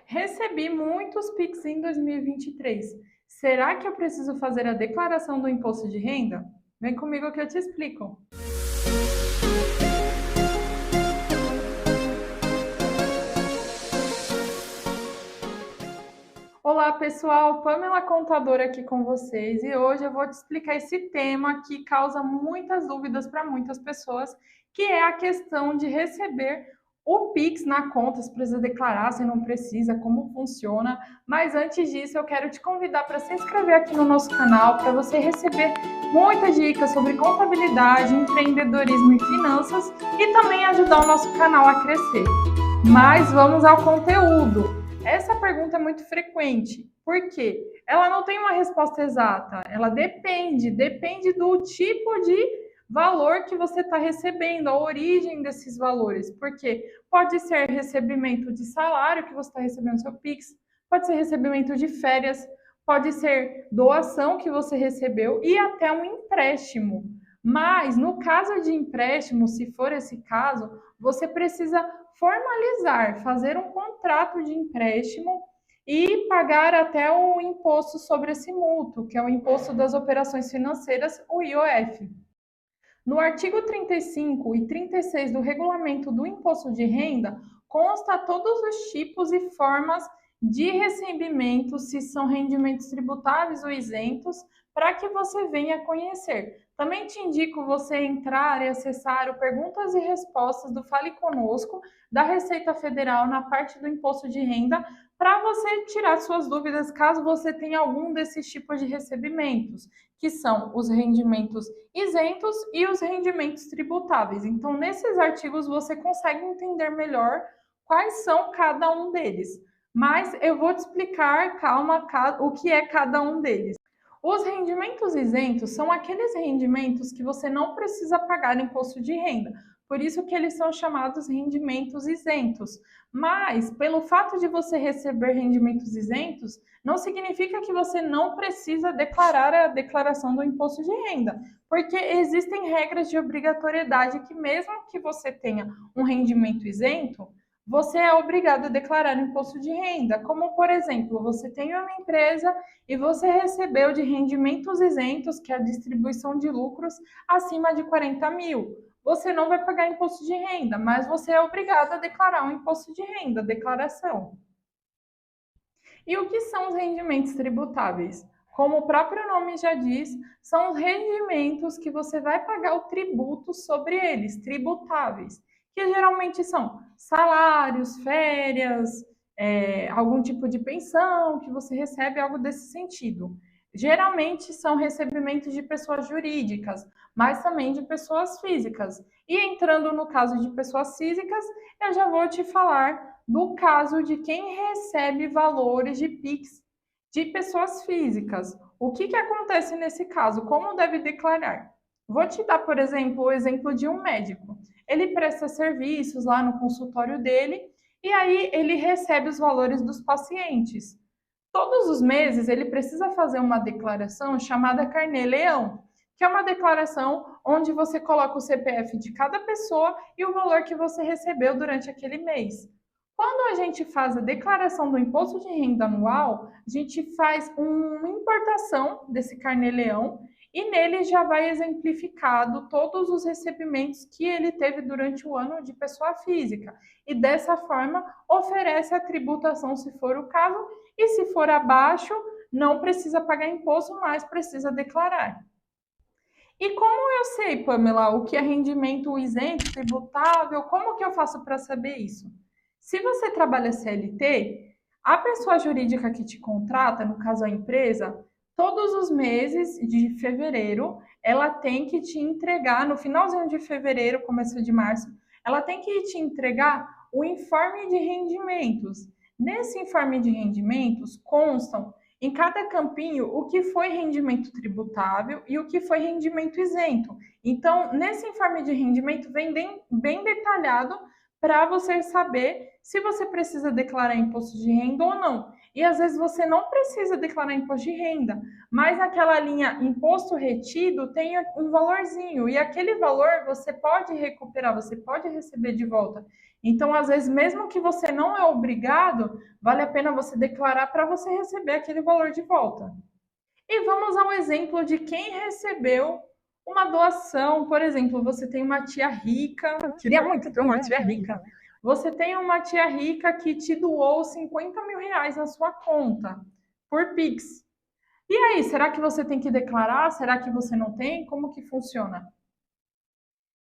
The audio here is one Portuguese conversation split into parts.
Recebi muitos Pix em 2023. Será que eu preciso fazer a declaração do imposto de renda? Vem comigo que eu te explico. Olá pessoal, Pamela Contadora aqui com vocês e hoje eu vou te explicar esse tema que causa muitas dúvidas para muitas pessoas, que é a questão de receber o Pix na conta, se precisa declarar, se não precisa, como funciona. Mas antes disso, eu quero te convidar para se inscrever aqui no nosso canal para você receber muitas dicas sobre contabilidade, empreendedorismo e finanças e também ajudar o nosso canal a crescer. Mas vamos ao conteúdo. Essa pergunta é muito frequente. Por quê? Ela não tem uma resposta exata. Ela depende do tipo de valor que você está recebendo, a origem desses valores. Porque pode ser recebimento de salário que você está recebendo no seu Pix, pode ser recebimento de férias, pode ser doação que você recebeu e até um empréstimo. Mas no caso de empréstimo, se for esse caso, você precisa formalizar, fazer um contrato de empréstimo e pagar até o imposto sobre esse mútuo, que é o Imposto das Operações Financeiras, o IOF. No artigo 35 e 36 do Regulamento do Imposto de Renda, consta todos os tipos e formas de recebimento, se são rendimentos tributáveis ou isentos, para que você venha conhecer. Também te indico você entrar e acessar o Perguntas e Respostas do Fale Conosco, da Receita Federal, na parte do Imposto de Renda, para você tirar suas dúvidas caso você tenha algum desses tipos de recebimentos, que são os rendimentos isentos e os rendimentos tributáveis. Então, nesses artigos você consegue entender melhor quais são cada um deles. Mas eu vou te explicar, calma, o que é cada um deles. Os rendimentos isentos são aqueles rendimentos que você não precisa pagar imposto de renda. Por isso que eles são chamados rendimentos isentos. Mas, pelo fato de você receber rendimentos isentos, não significa que você não precisa declarar a declaração do imposto de renda, porque existem regras de obrigatoriedade que mesmo que você tenha um rendimento isento, você é obrigado a declarar o imposto de renda. Como, por exemplo, você tem uma empresa e você recebeu de rendimentos isentos, que é a distribuição de lucros, acima de 40 mil. Você não vai pagar imposto de renda, mas você é obrigado a declarar um imposto de renda, declaração. E o que são os rendimentos tributáveis? Como o próprio nome já diz, são os rendimentos que você vai pagar o tributo sobre eles, tributáveis, que geralmente são salários, férias, algum tipo de pensão que você recebe, algo desse sentido. Geralmente são recebimentos de pessoas jurídicas, mas também de pessoas físicas. E entrando no caso de pessoas físicas, eu já vou te falar do caso de quem recebe valores de Pix de pessoas físicas. O que acontece nesse caso? Como deve declarar? Vou te dar, por exemplo, o exemplo de um médico. Ele presta serviços lá no consultório dele e aí ele recebe os valores dos pacientes. Todos os meses ele precisa fazer uma declaração chamada Carnê-Leão, que é uma declaração onde você coloca o CPF de cada pessoa e o valor que você recebeu durante aquele mês. Quando a gente faz a declaração do imposto de renda anual, a gente faz uma importação desse Carnê-Leão e nele já vai exemplificado todos os recebimentos que ele teve durante o ano de pessoa física. E dessa forma, oferece a tributação se for o caso, e se for abaixo, não precisa pagar imposto, mas precisa declarar. E como eu sei, Pamela, o que é rendimento isento, tributável, como que eu faço para saber isso? Se você trabalha CLT, a pessoa jurídica que te contrata, no caso a empresa, todos os meses de fevereiro, ela tem que te entregar, no finalzinho de fevereiro, começo de março, ela tem que te entregar o informe de rendimentos. Nesse informe de rendimentos constam em cada campinho o que foi rendimento tributável e o que foi rendimento isento. Então, nesse informe de rendimento vem bem detalhado para você saber se você precisa declarar imposto de renda ou não. E às vezes você não precisa declarar imposto de renda, mas naquela linha imposto retido tem um valorzinho e aquele valor você pode recuperar, você pode receber de volta. Então, às vezes, mesmo que você não é obrigado, vale a pena você declarar para você receber aquele valor de volta. E vamos ao exemplo de quem recebeu uma doação. Por exemplo, você tem uma tia rica, queria muito ter uma tia rica. Você tem uma tia rica que te doou 50 mil reais na sua conta por Pix. E aí, será que você tem que declarar? Será que você não tem? Como que funciona?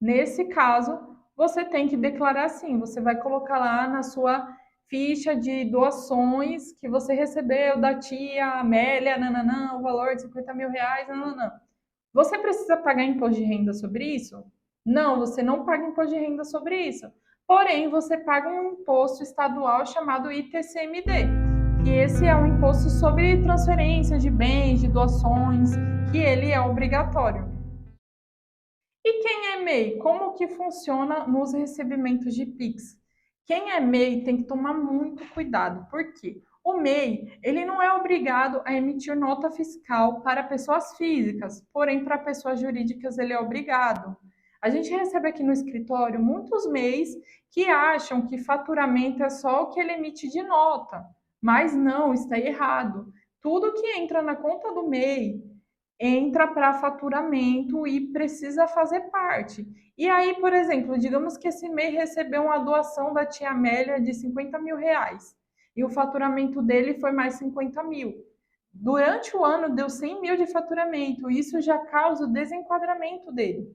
Nesse caso, você tem que declarar sim. Você vai colocar lá na sua ficha de doações que você recebeu da tia Amélia, nananã, o valor de 50 mil reais, nananã. Você precisa pagar imposto de renda sobre isso? Não, você não paga imposto de renda sobre isso. Porém, você paga um imposto estadual chamado ITCMD, que esse é um imposto sobre transferência de bens, de doações, que ele é obrigatório. E quem é MEI? Como que funciona nos recebimentos de Pix? Quem é MEI tem que tomar muito cuidado. Por quê? O MEI, ele não é obrigado a emitir nota fiscal para pessoas físicas, porém para pessoas jurídicas ele é obrigado. A gente recebe aqui no escritório muitos MEIs que acham que faturamento é só o que ele emite de nota, mas não, está errado. Tudo que entra na conta do MEI entra para faturamento e precisa fazer parte. E aí, por exemplo, digamos que esse mês recebeu uma doação da tia Amélia de 50 mil reais e o faturamento dele foi mais 50 mil. Durante o ano deu 100 mil de faturamento, isso já causa o desenquadramento dele.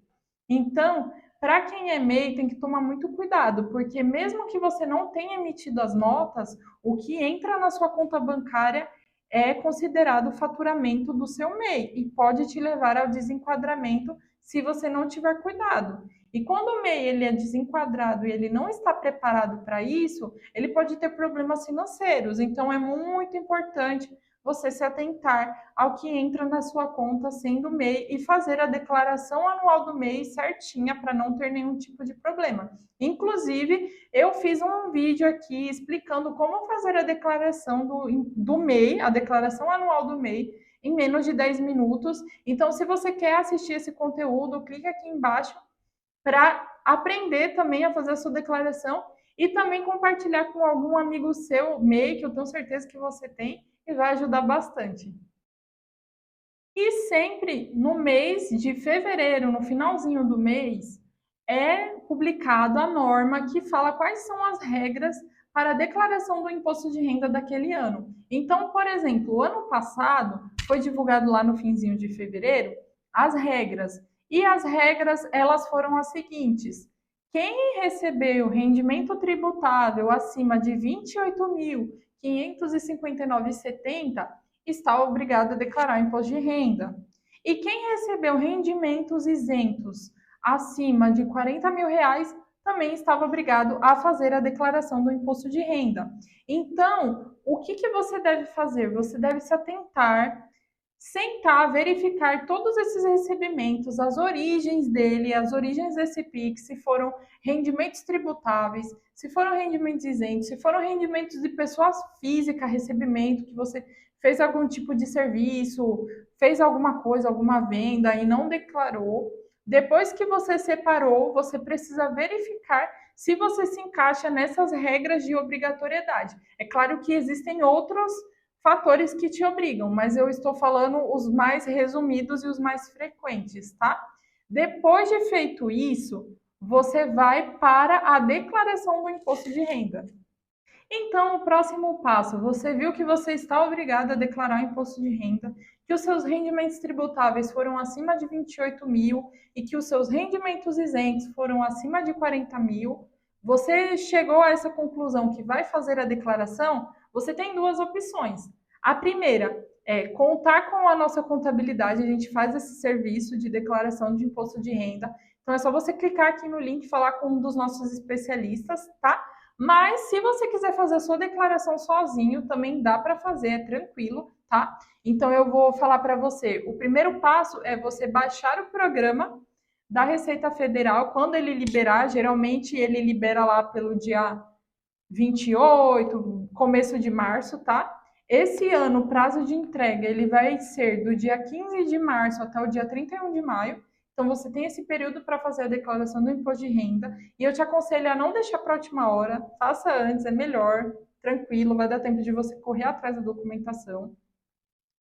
Então, para quem é MEI, tem que tomar muito cuidado, porque mesmo que você não tenha emitido as notas, o que entra na sua conta bancária é considerado o faturamento do seu MEI e pode te levar ao desenquadramento se você não tiver cuidado. E quando o MEI ele é desenquadrado e ele não está preparado para isso, ele pode ter problemas financeiros. Então é muito importante você se atentar ao que entra na sua conta sendo MEI e fazer a declaração anual do MEI certinha para não ter nenhum tipo de problema. Inclusive, eu fiz um vídeo aqui explicando como fazer a declaração do MEI, a declaração anual do MEI, em menos de 10 minutos. Então, se você quer assistir esse conteúdo, clique aqui embaixo para aprender também a fazer a sua declaração e também compartilhar com algum amigo seu MEI, que eu tenho certeza que você tem, e vai ajudar bastante. E sempre no mês de fevereiro, no finalzinho do mês, é publicada a norma que fala quais são as regras para a declaração do imposto de renda daquele ano. Então, por exemplo, o ano passado foi divulgado lá no finzinho de fevereiro as regras. E as regras, elas foram as seguintes: quem recebeu rendimento tributável acima de R$ 28.559,70 está obrigado a declarar imposto de renda. E quem recebeu rendimentos isentos acima de 40 mil reais também estava obrigado a fazer a declaração do imposto de renda. Então, o que você deve fazer? Você deve se atentar, sentar, verificar todos esses recebimentos, as origens dele, as origens desse PIX, se foram rendimentos tributáveis, se foram rendimentos isentos, se foram rendimentos de pessoas físicas, recebimento que você fez algum tipo de serviço, fez alguma coisa, alguma venda e não declarou. Depois que você separou, você precisa verificar se você se encaixa nessas regras de obrigatoriedade. É claro que existem outros fatores que te obrigam, mas eu estou falando os mais resumidos e os mais frequentes, tá? Depois de feito isso, você vai para a declaração do imposto de renda. Então, o próximo passo, você viu que você está obrigado a declarar imposto de renda, que os seus rendimentos tributáveis foram acima de 28 mil e que os seus rendimentos isentos foram acima de 40 mil. Você chegou a essa conclusão que vai fazer a declaração, você tem duas opções. A primeira é contar com a nossa contabilidade, a gente faz esse serviço de declaração de imposto de renda. Então, é só você clicar aqui no link e falar com um dos nossos especialistas, tá? Mas se você quiser fazer a sua declaração sozinho, também dá para fazer, é tranquilo, tá? Então eu vou falar para você. O primeiro passo é você baixar o programa da Receita Federal quando ele liberar. Geralmente ele libera lá pelo dia 28, começo de março, tá? Esse ano, o prazo de entrega ele vai ser do dia 15 de março até o dia 31 de maio. Então, você tem esse período para fazer a declaração do imposto de renda e eu te aconselho a não deixar para a última hora, faça antes, é melhor, tranquilo, vai dar tempo de você correr atrás da documentação.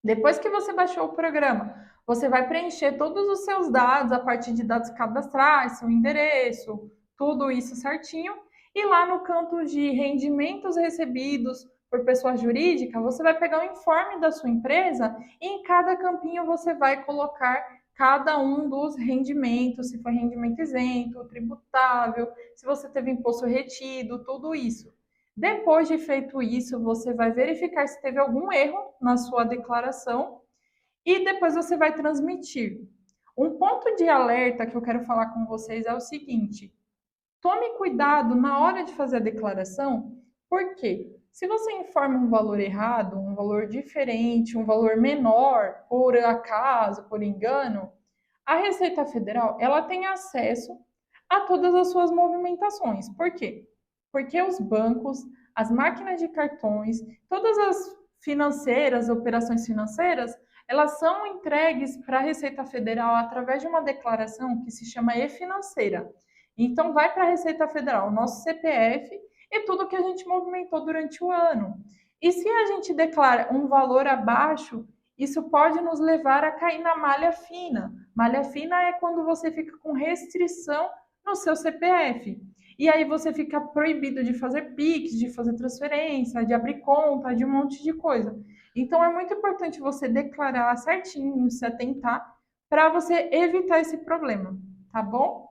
Depois que você baixou o programa, você vai preencher todos os seus dados, a partir de dados cadastrais, seu endereço, tudo isso certinho. E lá no canto de rendimentos recebidos por pessoa jurídica, você vai pegar o informe da sua empresa e em cada campinho você vai colocar cada um dos rendimentos, se foi rendimento isento, tributável, se você teve imposto retido, tudo isso. Depois de feito isso, você vai verificar se teve algum erro na sua declaração e depois você vai transmitir. Um ponto de alerta que eu quero falar com vocês é o seguinte: tome cuidado na hora de fazer a declaração, porque se você informa um valor errado, um valor diferente, um valor menor, por acaso, por engano, a Receita Federal ela tem acesso a todas as suas movimentações. Por quê? Porque os bancos, as máquinas de cartões, todas as financeiras, operações financeiras, elas são entregues para a Receita Federal através de uma declaração que se chama e-financeira. Então, vai para a Receita Federal o nosso CPF e tudo que a gente movimentou durante o ano. E se a gente declara um valor abaixo, isso pode nos levar a cair na malha fina. Malha fina é quando você fica com restrição no seu CPF. E aí você fica proibido de fazer Pix, de fazer transferência, de abrir conta, de um monte de coisa. Então é muito importante você declarar certinho, se atentar, para você evitar esse problema, tá bom?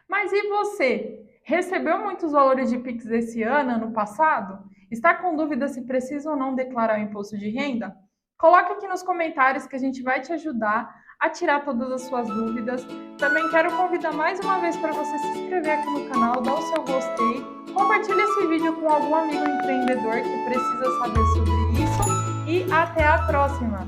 Mas e você? Recebeu muitos valores de Pix esse ano passado? Está com dúvida se precisa ou não declarar o imposto de renda? Coloque aqui nos comentários que a gente vai te ajudar a tirar todas as suas dúvidas. Também quero convidar mais uma vez para você se inscrever aqui no canal, dar o seu gostei, compartilhe esse vídeo com algum amigo empreendedor que precisa saber sobre isso e até a próxima!